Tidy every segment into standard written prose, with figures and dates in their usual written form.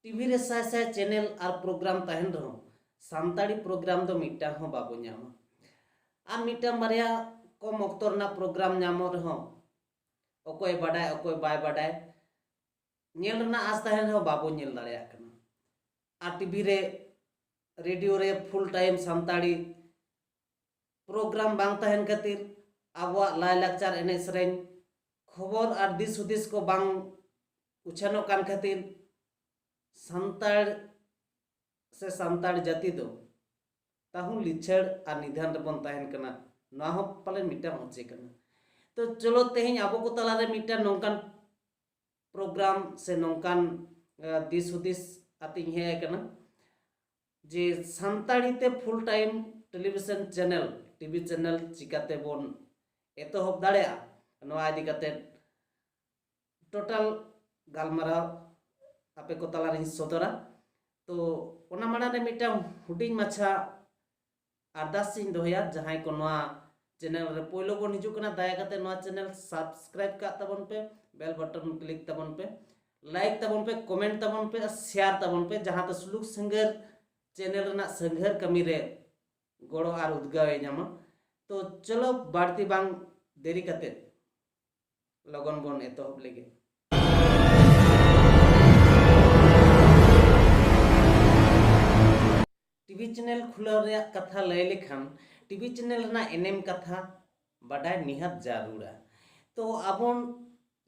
TV रे Sai Sai channel और programme तहन रहो सानताड़ी प्रोग्राम दो मिटा हो बाबू नामा और मिटा बारिया कम अक्तो रना प्रोग्राम नामो रहो अकोय बाडाय अकोय बाय बाडाय नेल रना आज तहन रहो बाबू नेल दाड़ेया कना और टीवी रे रेडियो रे फुल टाइम सानताड़ी प्रोग्राम बांग तहन खातिर आबो लाय लाकचार एने सरेन खबर और दिस हुदिस को बांग उछानो कान खातिर सानताड़ से सानताड़ जाति दो ताहु लिछड़ और निधान रेबन तहन कना ना हो पाले मिटा मचे कना। तो चलो तेहें आबो को तला रे मिटा नोंकान प्रोग्राम से नोंकान दिस हुदिस आतिं हे कना जे सानताड़ी ते full time television channel TV channel चिकाते बोन एतोहब दाड़ेया नोआ इदी काते टोटल गालमाराव आपे को तला रे सदरा। तो ओना माड़ा रे मिटा हुडिंग माछा अरदास सिंह दोहया जहां को नोआ चैनल रे पोलो बोन हिजु कना दाया काते नोआ चैनल सब्सक्राइब का तबन पे बेल बटन क्लिक तबन पे लाइक तबन पे कमेंट तबन पे शेयर तबन पे जहां तो सुलुक संगर चैनल रना संघर कमी रे गड़ो और उद्गावे नामा। तो चलो बाड़ती बांग देरी काते लगन बोन एतोहब लेगे। टीवी चैनल खुलाव रे कथा लय लेखान टीवी चैनल रना एनेम कथा बाडाय निहात जारूरा। तो आबोन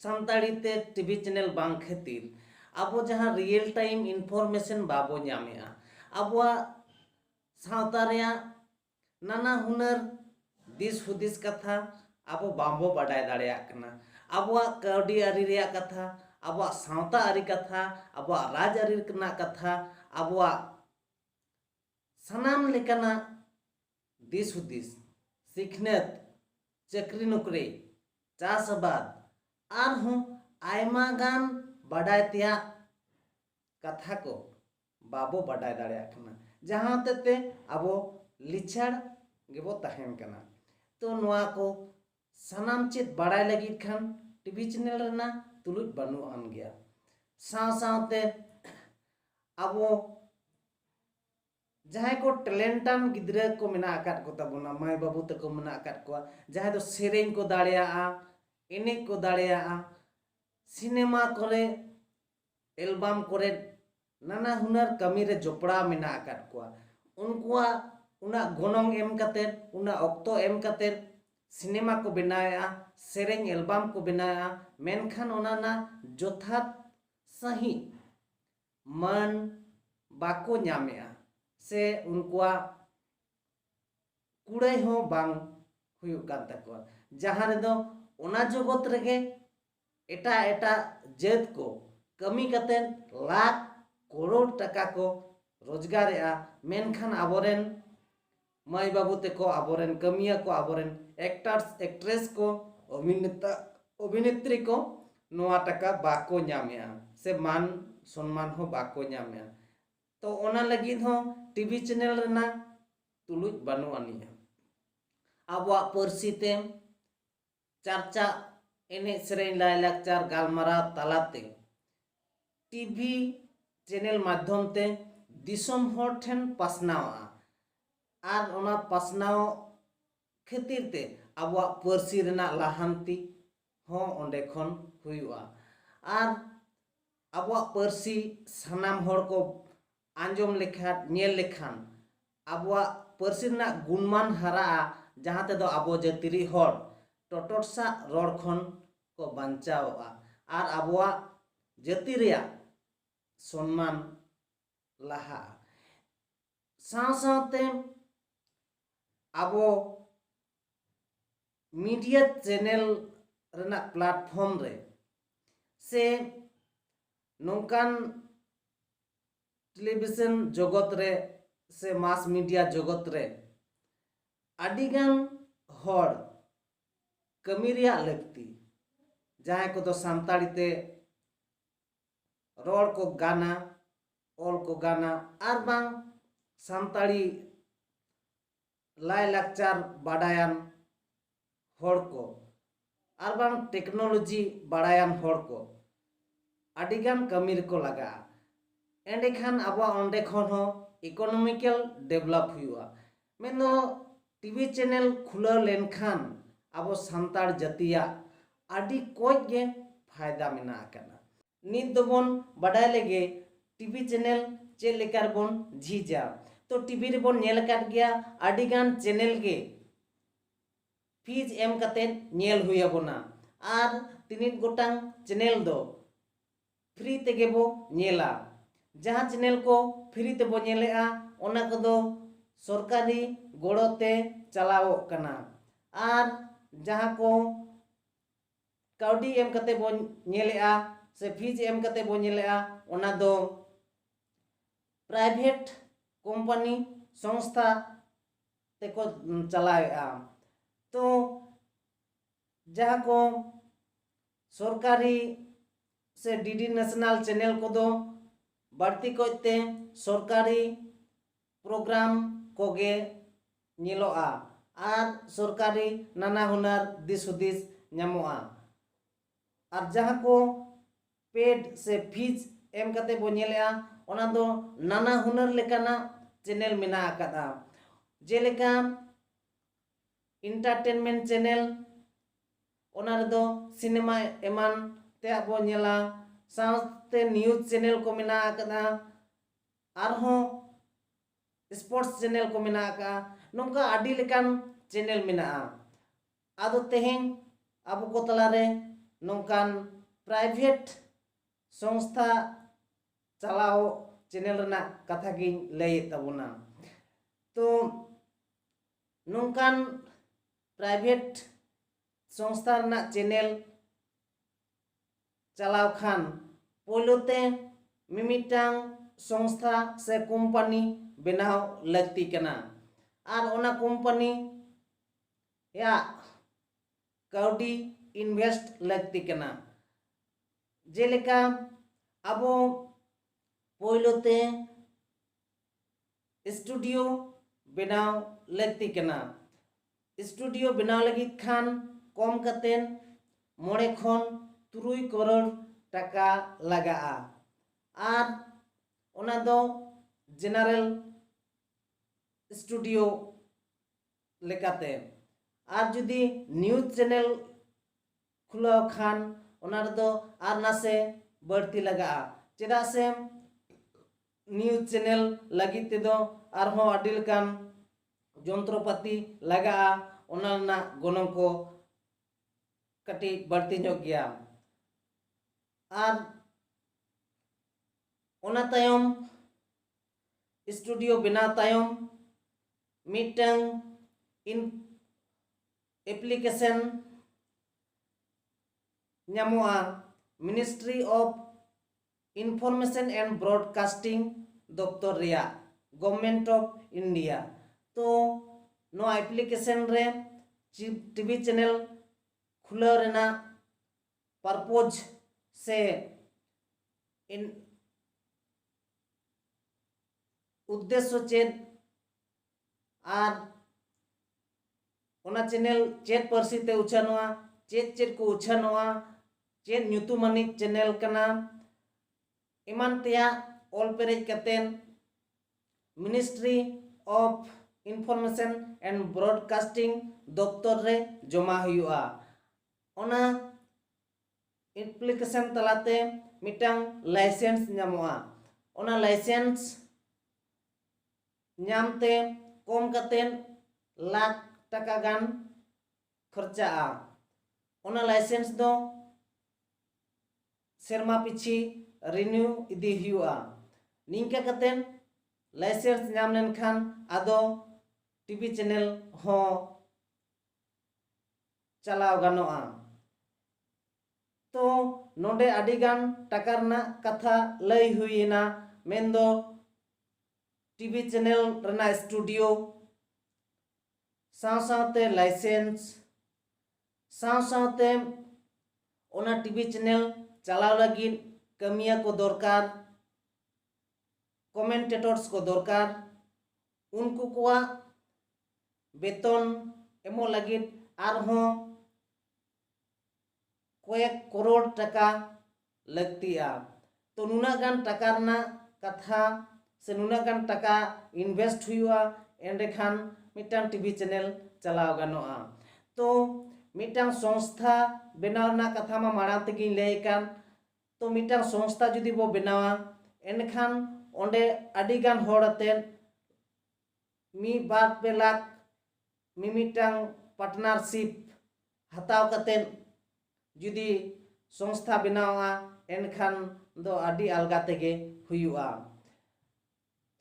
सानताड़ी ते टीवी चैनल बांग खातिर आबो जहां रियल टाइम इनफॉरमेशन बाबो नामेआ आबोआ सावता रेया नाना हुनर दिस हुदिस कथा आबो बांबो बाडाय दाड़ेया कना आबोआ काउडी आरी रेया कथा आबोआ सावता आरी कथा आबोआ राज आरी रना कथा आबोआ सानाम लेकाना दिस हुदिस सिखनेत चक्री नौकरी चास आबाद आरहूँ आयमा गान बाडाय तिया कथा को बाबो बाडाय दाड़ेया कना जहां तेते आबो लिछाड़ गेबो तहन कना। तो नोआ को सानाम चेत बाडाय लगी खान टीवी चैनल रना तुलुज बानु आन गया साव सावते आबो जहां को टैलेंटान गिद्रा को मेना आकाट को तबना माय बाबू तको मेना आकाट को जहां तो सेरेंग को दाड़ेया एने को दाड़ेया सिनेमा करे एल्बम करे नाना हुनर कमी रे जोपड़ा मेना आकाट को उनकुआ उना गोनोंग एम कातेर उना ऑक्तो एम कातेर सिनेमा को बनाया सेरेंग एल्बम को बनाया मेनखान ओना ना जोथात सही मन बाको नामेआ से उनकुआ कुड़े हो बांग हुयु कान तकवा जहां रे दो ओना जगत रेगे एटा एटा जेत को कमी कतेन लाख करोड़ टका को रोजगारेआ मेनखान आबोरेन माई बाबू तेको आबोरेन कमिया को आबोरेन एक्टर्स एक्ट्रेस को अभिनेता अभिनेत्री को नोआ टका बाको नामेआ से मान सम्मान हो बाको नामेआ। तो ओना लगिद हो टीवी चैनल रना तुलुज बानु आनिया आबोआ पर्सी ते चर्चा एने सेरें लाय लाकचार गालमारा तालाते टीवी चैनल माध्यम ते दिसम हर ठेन पासनावा और ओना पासनाव खातिर ते आबोआ पर्सी रना लाहांती हो ओंडे खन हुयुआ और आबोआ पर्सी सानाम हर को आंजम लेखा नेल लेखान आबोआ पर्सी रना गुणमान हारा जहां ते दो आबो जातिरी हर टोटोसा रोड खन को बांचावा और आबोआ जाति रेया सम्मान लाहा साव सावते आबो मीडिया चैनल रना प्लेटफॉर्म रे से नौकान टेलीविजन जगत रे से मास मीडिया जगत रे आदिगान हर कमी रेया लगती जहां को तो सानताड़ी ते रोड को गाना ऑल को गाना और बांग सानताड़ी लाय लाकचार बाडायान हर को और बांग टेक्नोलॉजी बाडायान हर को आदिगान कमी रे को लगा एंडेखान अब अंडे खन हो इकोनॉमिकल डेवलप हुआ मेनो टीवी चैनल खुला लेनखान अब सान्ताड़ जातिया आदि कोई गे फायदा मेना आकना नित दोबन बाडाय लेगे टीवी चैनल चे लेकर बन झीजा तो टीवी रे बन नेल काट गया आदि गान चैनल गे फीज एम कते नेल हुई बना और तिनिट गोटांग चैनल दो फ्री तेगे बो नेला जहाँ चैनल को फ्री ते बो नेलेआ ओना को सरकारी गोड़ोते चलाओ कना और जहाँ को काउडी एम कते बो नेलेआ से फीज एम कते बो नेलेआ ओना दो प्राइवेट कंपनी संस्था तेको चलाएआ तो जहाँ को सरकारी से डीडी नेशनल चैनल को दो बढ़ती कोते सरकारी प्रोग्राम कोगे नेलोआ और सरकारी नाना हुनर दिस हुदिस नामोआ और जहाँ को पेड से फीज एम कते बो नेलेआ ओना दो नाना हुनर लेकाना चैनल मेना आकादा जेलेका इंटरटेनमेंट चैनल ओना रेदो सिनेमा एमान ते बो नेला साथे न्यूज चैनल को मेना आकादा आरहों स्पोर्ट्स चैनल को मेना आका नोंका आदि लेकान चैनल मेना आदो तेहें अब को तलारे नोंकान प्राइवेट संस्था चलाओ चैनल रना कथा गिन लय तबुना तो नोंकान प्राइवेट संस्था रना चैनल चलाओ खान पोलोते मिमिटांग संस्था से कंपनी बनाव लगती कना और ओना कंपनी या काउडी इन्वेस्ट लगती कना जेलेका अबो पोलोते स्टूडियो बनाव लगती कना स्टूडियो बनाव लगी खान कम कतेन 9 खन 3 करोड़ टाका लगा और ओना दो जनरल स्टूडियो लेकाते और जुदी न्यूज चैनल खुलाव खान ओना दो और नासे बढ़ती लगा चेदा से न्यूज चैनल लगी तेदो आरहों आदि लेकान যন্ত্রপাতি লাগা ওনার গণন को कटी बढ़ती ᱧᱚᱜ गया और ओना तायम स्टूडियो बना तायम मिटंग इन एप्लीकेशन ᱧᱟᱢᱚᱜᱼᱟ ministry of information and broadcasting दफ्तर रिया गवर्नमेंट ऑफ इंडिया तो नो एप्लीकेशन रे टीवी चैनल खुला रेना पर्पज से इन उद्देश्य चेत और ओना चैनल चेत परसी ते उछानवा चेत चेत को उछानवा चेत ᱧᱩᱛᱩᱢᱟᱱᱤ चैनल कना इमान तेया ऑल पेरेज कतेन ministry of information and broadcasting दफ्तर रे जमा हुआ ओना एप्लीकेशन तलाते मिटांग लाइसेंस ᱧᱟᱢᱚᱜᱼᱟ ओना लाइसेंस ᱧᱟᱢते कम कतेन लाख टाका गान खर्चाआ ओना लाइसेंस दो सेरमा पिछी रिन्यू इदी हुआ निंका कतेन लाइसेंस ᱧᱟᱢ लेनखान आदो टीवी चैनल हो चलाव गानोआ तो नोडे आडिगान टाकारना कथा लय हुईना मेंदो टीवी चैनल रना स्टूडियो सावसावते लाइसेंस सावसावते ओना टीवी चैनल चलाव लगी कमिया को दरकार कमेंटेटर्स को दरकार उनको कोआ बेतन एमो लगी आरहों कয়েক करोड़ टाका लगती तो नुना गान टाका रना कथा से नुना गान टाका इनवेस्ट हुआ एंडे खान मिटान टीवी चैनल चलाव गानोआ। तो मिटान संस्था बनाव ना कथा मा माड़ा तेगी लay कान तो मिटान संस्था जुदी बो बनावा एनखान ओंडे आडी गान होड़ अतेन मी बार पे लाख मिमिटांग पार्टनारशिप हताव कतेन जुदी संस्था बनावा एनखान दो आडी अलगा तेगे हुआ।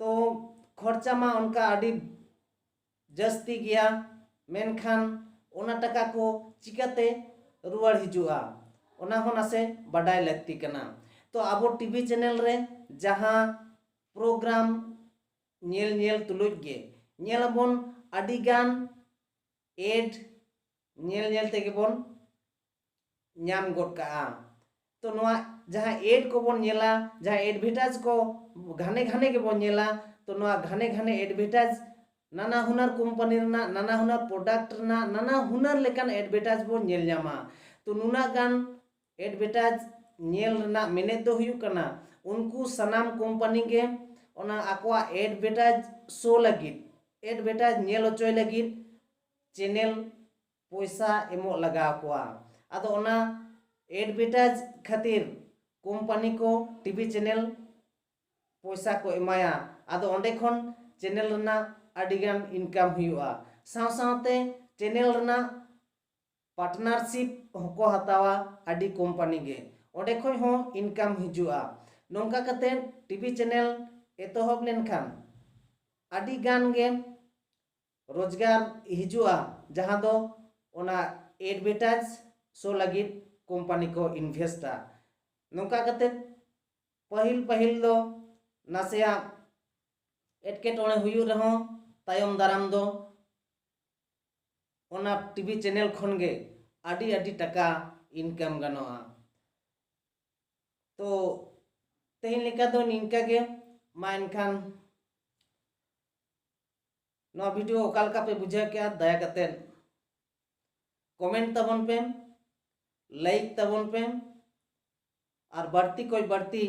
तो खर्चा मा उनका आडी जस्ती गया मेनखान ओना टका को चिकाते रुवाड़ हिजुआ ओना हो नासे बाडाय लगती कना। तो आबो टीवी चैनल रे जहां प्रोग्राम नेल नेल तुलुज गे नेलबोन आडी गान एड नेल नेल तेगे बोन ᱧᱟᱢ गद का। तो नोआ जहां एड को बोन नेला जहां एडवर्टाइज को घाने घाने के बोन नेला तो नोआ घाने घाने एडवर्टाइज नाना हुनर कंपनी रना नाना हुनर प्रोडक्ट रना नाना हुनर लेकान एडवर्टाइज बोन नेल ᱧᱟमा। तो नुना गान एडवर्टाइज नेल रना मेने दो हुयु कना उनको सनाम कंपनी के ओना आकोआ एडवर्टाइज शो लगी एडवर्टाइज नेल ओचोय लगी चैनल पैसा एमो लगा कोआ। आदो ओना एडवर्टाइज खातिर कंपनी को टीवी चैनल पैसा को एमाया। आदो ओंडे खन चैनल रना आडिगान इनकम हुआ साव सावते चैनल रना पार्टनारशिप को हतावा आडी कंपनी गे ओंडे खय हो इनकम हिजुआ। नोंका कते टीवी चैनल एतोहब लेनखान आडी गान गे रोजगार हिजुआ जहां दो ओना एडवर्टाइज शो लगी कंपनी को इन्वेस्टा। नोंका कते पहिल पहिल दो नासेया एटकेटोणे हुयु रहो तायम दाराम दो ओना टीवी चैनल खनगे आडी आडी टका इनकम गानोआ। तो तेहिन लेका दो निंका गे मा एनखान नोआ वीडियो ओकालका पे बुझे क्या दया कते कमेंट तबन पे लाइक तबन पे और बढ़ती कोई बढ़ती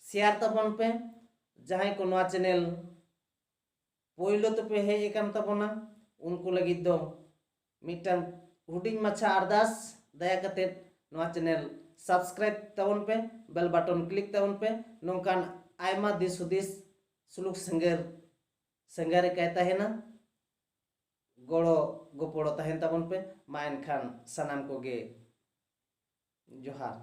शेयर तबन पे जहां को नोआ चैनल पोइलो तो पे हेज एकान तबना उनको लगी दो मिटन हुडिंग मच्छा अरदास दया कते नोआ चैनल सब्सक्राइब तबन पे बेल बटन क्लिक तबन पे नोंकान आयमा दिस हुदिस सुलुक संगारे कहता है ना गड़ो गोपड़ो तहन तबन पे मा एनखान सनाम को गे जोहार।